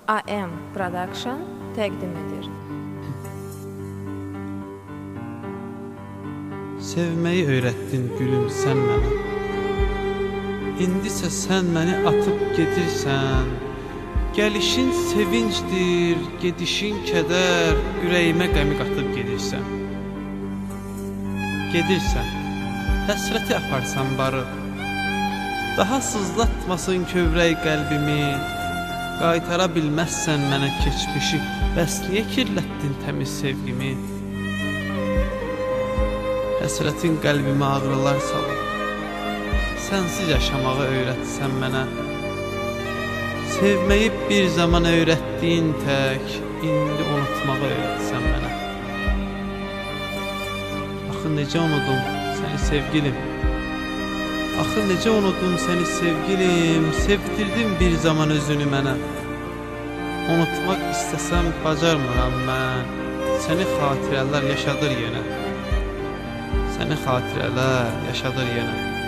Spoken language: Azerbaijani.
AM Production təqdim edir. Sevməyi öyrətdin gülüm sən mənə. İndisə sən məni atıb gedirsən. Gəlişin sevincdir, gedişin kədər, ürəyimə qəmi qatıb gedirsən. Gedirsən, həsrəti aparsan barı. Daha sızlatmasın kövrək qəlbimi. Qaytara bilməzsən mənə keçmişi, bəs niyə kirlətdin təmiz sevgimi? Həsrətin qəlbimə ağrılar salır. Sənsiz yaşamağı öyrətsən mənə. Sevməyi bir zaman öyrətdiyin tək, indi unutmağı öyrətsən mənə. Axı necə unudum səni sevgilim? Axı necə unudum səni sevgilim? Sevdirdim bir zaman özünü mənə. Unutmaq istəsəm bacarmıram mən. Səni xatirələr yaşadır yenə. Səni xatirələr yaşadır yenə.